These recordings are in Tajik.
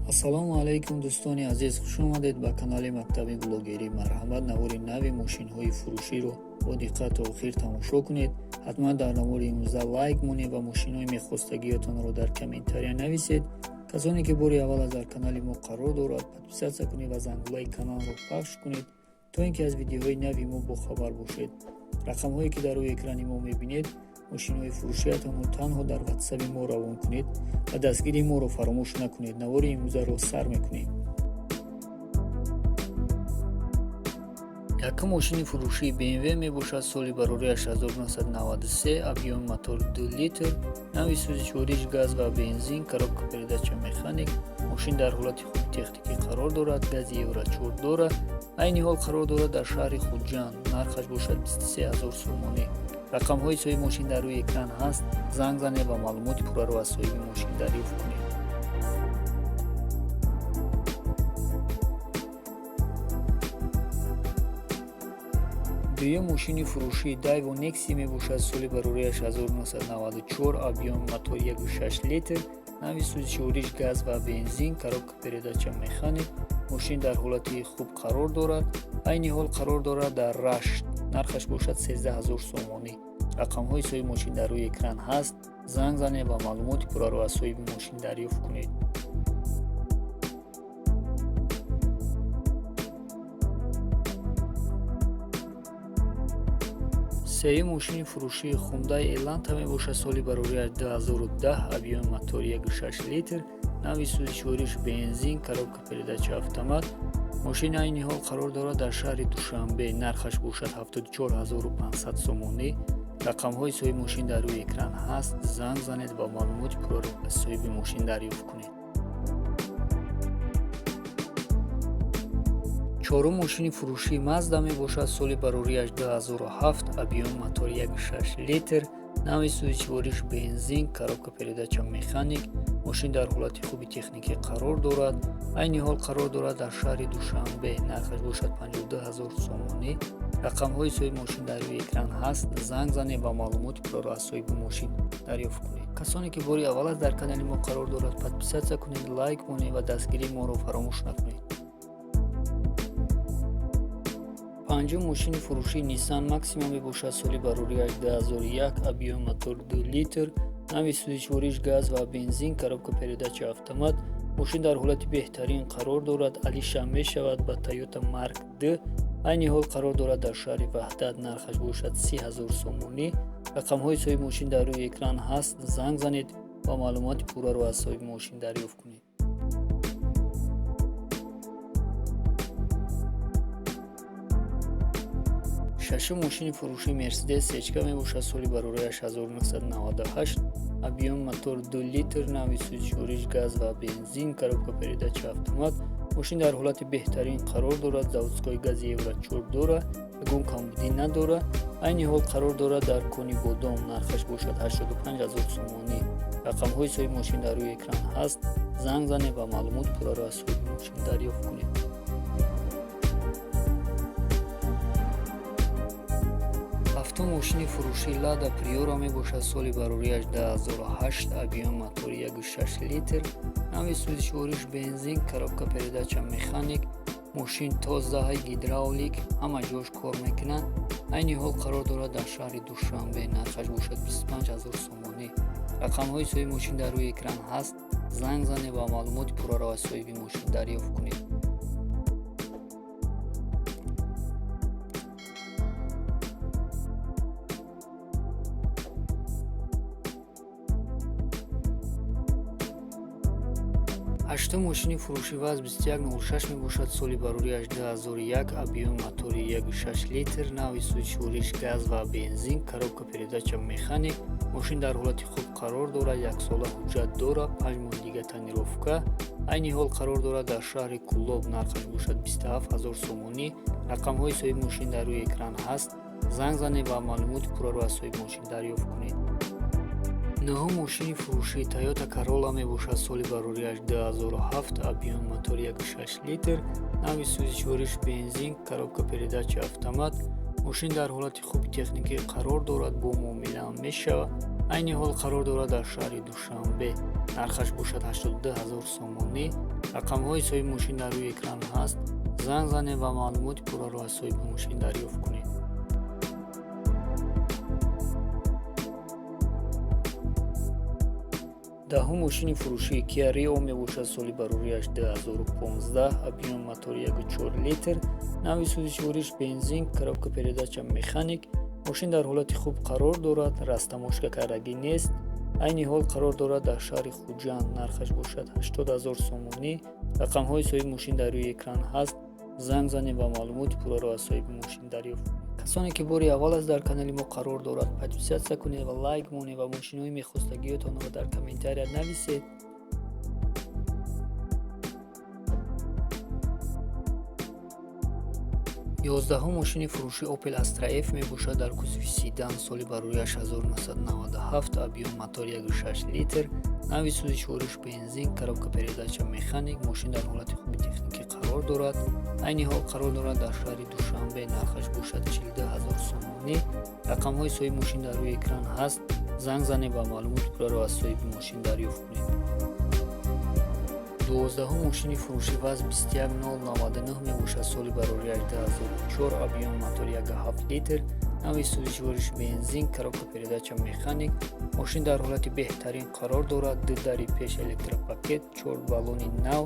ассалому алайкум дӯстони азиз, хуш омадед ба канали мактаби блогерӣ. Марҳамат, навори нави мошинҳои фурӯширо бо диққат то охир тамошо кунед. ҳатман дар навори имрӯза лайк монед ва мошинҳои мехостагиатонро дар комментария нависед. касоне ки бори аввал дар канали мо қарор дорад, подписатсия кунед ва зангулаи каналро пахш кунед то ин ки аз видеоҳои нави мо бохабар бошед. рақамҳое ки дар рӯи экрани мо мебинед, мошинҳои фурӯшиатонро танҳо дар ватсаби мо равон кунед ва дастгири моро фаромӯш накунед. навори имрӯзаро сар мекунем. якум мошини фурӯшии BMW мебошад. соли барораиаш 1993, объёми мотори 2 литр, нави сӯзи 4 газ ва бензин, коробка передача механик. мошин дар ҳолати хуби техникӣ қарор дорад, гази евро 4 дорад. айни ҳол қарор дорад дар шаҳри хуҷанд. нархаш бошад 23 000 сомонӣ. рақамҳои соҳиби мошин дар рӯи экран ҳаст. занг занед ва маълумоти пурраро аз соҳиби мошин дарёфт кунед. дуюм мошини фурӯшии Daewoo Nexi мебошад. соли барораиаш 1994, объёми мотори 1.6 литр, нави сӯзи 4 газ ва бензин, коробка передача механик. мошин дар ҳолати хуб қарор дорад. айни ҳол қарор дорад дар Рашт. нархаш бошад 13 000 сомонӣ. рақамҳои соҳиби мошин дар рӯи экран ҳаст. занг занед ва маълумоти пурраро аз соҳиби мошин дарёфт кунед. сеюм мошини фурӯшии Hyundai Elantra мебошад. соли барораиаш 2010, объёми мотори 1.6 литр, нави сӯзи 4 бензин, коробка передача автомат. мошин айни ҳол қарор дорад дар шаҳри Душанбе. нархаш бошад 74 500 сомонӣ. рақамҳои соҳиби мошин дар рӯи экран ҳаст. занг занед ва маълумоти пурраро аз соҳиби мошин дарёфт кунед. чорум мошини фурӯшии Mazda мебошад. соли барораиаш 2007, объёми мотори 1.6 литр, нави сӯзи 4 бензин, коробка передача механик. мошин дар ҳолати хуби техникӣ қарор дорад. айни ҳол қарор дорад дар шаҳри Душанбе. нархаш бошад 52 000 сомонӣ. рақамҳои соҳиби мошин дар рӯи экран ҳаст. занг занед ва маълумоти пурраро аз соҳиби мошин дарёфт кунед. касоне ки бори аввал дар канали мо қарор дорад, подписатсия кунед, лайк монед ва дастгири моро фаромӯш накунед. панҷум мошини фурӯшии Nissan Maxima мебошад. соли барораиаш 2001, объёми мотори 2 литр, нави сӯзи 4 газ ва бензин, коробка передача автомат. мошин дар ҳолати беҳтарин қарор дорад. алиша мешавад ба Toyota Mark D. айни ҳол қарор дорад дар шаҳри Ваҳдат. нархаш бошад 30 000 сомонӣ. рақамҳои соҳиби мошин дар рӯи экран ҳаст. занг занед ва маълумоти пурраро аз соҳиби мошин дарёфт кунед. шашум мошини фурӯшии Mercedes C-ка мебошад. соли барораиаш 1998, объёми мотори 2 литр, нави сӯзи 4 газ ва бензин, коробка передача автомат. мошин дар ҳолати беҳтарин қарор дорад. заводскои гази евро 4 дорад, ягон камбудӣ надорад. айни ҳол қарор дорад дар кони бодом. нархаш бошад 85 000 сомонӣ. рақамҳои соҳиби мошин дар рӯи экран ҳаст. занг занед ва маълумоти пурраро аз соҳиби мошин дарёфт кунед. ҳафтум мошини фурӯшии Lada Priora мебошад. соли барораиаш 2008, объёми мотори 1.6 литр, нави сӯзи 4 бензин, коробка передача механик. мошин тозаҳай гидравлик, ҳама ҷош кор мекунад. айни ҳол қарор дорад дар шаҳри Душанбе. нархаш бошад 25 000 сомонӣ. рақамҳои соҳиби мошин дар рӯи экран ҳаст. занг занед ва маълумоти пурраро аз соҳиби мошин дарёфт кунед. ҳаштум мошини фурӯшии ВАЗ 2106 мебошад. соли барораиаш 2001, объёми мотори 1.6 литр, нави сӯзи 4 газ ва бензин, коробка передача механик. мошин дар ҳолати хуб қарор дорад. 1 сола ҳуҷҷат дорад. 5 моҳ дига тонировка. айни ҳол қарор дорад дар шаҳри Кӯлоб. нархаш бошад 27 000 сомонӣ. рақамҳои соҳиби мошин дар рӯи экран ҳаст. занг занед ва маълумоти пурраро аз соҳиби мошин дарёфт кунед. ноҳум мошини фурӯшии Toyota Corolla мебошад. соли барораиаш 2007, объёми мотори 1.6 литр, нави сӯзи 4 бензин, коробка передача автомат. мошин дар ҳолати хуби техникӣ қарор дорад. бо муомила мешавад. айни ҳол қарор дорад дар шаҳри Душанбе. Нархаш бошад 82 000 сомонӣ. Рақамҳои соҳиби мошин дар рӯи экран ҳаст. Занг занед ва маълумоти пурраро аз соҳиби мошин дарёфт кунед. Даҳум мошини фурӯшии Kia Rio мебошад. Соли барорияш 2015, объёми мотори 1.4 литр, нави сӯзишвориш бензин, коробка передача механик. Мошин дар ҳолати хуб қарор дорад, растамошка кардагӣ нест. Айни ҳол қарор дорад дар шаҳри Хуҷанд. Нархаш бошад 80 000 сомонӣ. Рақамҳои соҳиби мошин дар рӯи экран ҳаст. Занг занед ва маълумоти пурраро аз соҳиби мошин дарёфт кунед. касоне ки бори аввал аст дар канали мо қарор дорад, подписатсия кунед ва лайк монед ва мошинои мехостагиётонро дар комментария нависед. 11 мошини фурӯши Opel Astra F мебошад. Дар кузови седан, соли барорияш 1997, объёми мотори 1.6 литр, нави сӯзишвориш бензин, коробка передача механик. Мошин дар ҳолати хуби техникӣ қарор дорад. айни ҳол қарор дорад дар шаҳри Душанбе. Нархаш бошад 42 000 сомонӣ. рақамҳои соҳиби мошин дар рӯи экран ҳаст. занг занед ва маълумоти пурраро аз соҳиби мошин дарёфт кунед. 12 мошини фурӯши ВАЗ 21099 мебошад. Соли барорияш 2004, объёми мотори 1.7 литр, нави сӯзишвориш бензин, коробка передача механик. Мошин дар ҳолати беҳтарин қарор дорад. 2 дари пеш электропакет, 4 баллони нав,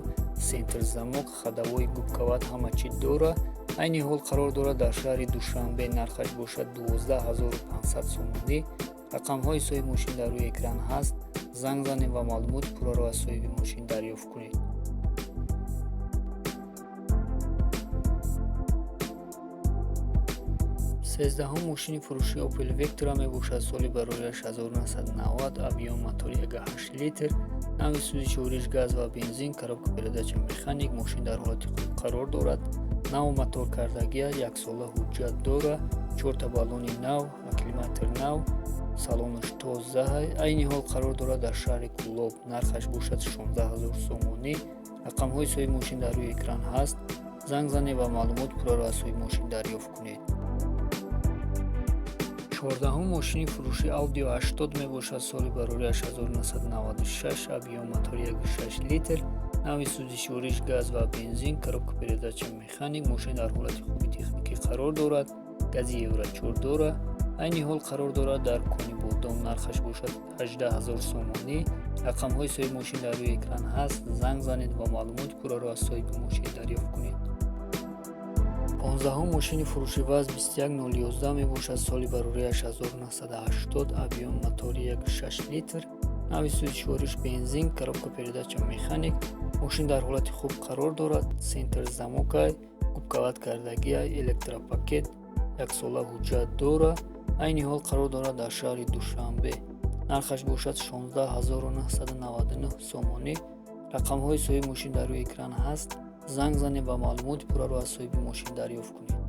сентр замок, ходовой губковат ҳама чӣ дора. айни ҳол қарор дорад дар шаҳри Душанбе. Нархаш бошад 12 500 сомонӣ. рақамҳои соҳиби мошин дар рӯи экран ҳаст. занг занед ва маълумоти пурраро аз соҳиби мошин дарёфт кунед. 13 мошини фурӯши Opel Vectra мебошад. Соли барорияш 1990, объёми мотори 1.8 литр, нави сӯзишвориш газ ва бензин, коробка передача механик. Мошин дар ҳолати хуб қарор дорад. нав мотор кардагия, 1 сола ҳуҷҷат дора, 4 баллони нав, акклиматор нав, салонаш тоза. айни ҳол қарор дорад дар шаҳри Кӯлоб. нархаш бошад 16 000 сомонӣ. рақамҳои соҳиби мошин дар рӯи экран ҳаст. занг занед ва маълумоти пурраро аз соҳиби мошин дарёфт кунед. 14 мошини фурӯши Audi A80 мебошад. Соли барорияш 1996, объёми мотори 1.6 литр, нави сӯзишвориш газ ва бензин, коробка передача механик. Мошин дар ҳолати хуби техникӣ қарор дорад. гази евро 4 дора. айни ҳол қарор дорад дар кони бодом. нархаш бошад 18 000 сомонӣ. рақамҳои соҳиби мошин дар рӯи экран ҳаст. занг занед ва маълумоти пурраро аз соҳиби мошин дарёфт кунед. 15 мошини фурӯши ВАЗ 21011 мебошад. Соли барорияш 1980, объёми мотори 1.6 литр, нави сӯзишвориш бензин, коробка передача механик. Мошин дар ҳолати хуб қарор дорад. сентр замокай, губковат кардагия, электропакет, 1 сола ҳуҷҷат дора. айни ҳол қарор дорад дар шаҳри Душанбе. нархаш бошад 16 999 сомонӣ. рақамҳои соҳиби мошин дар рӯи экран ҳаст. занг занед ва маълумоти пурраро аз соҳиби мошин дарёфт кунед.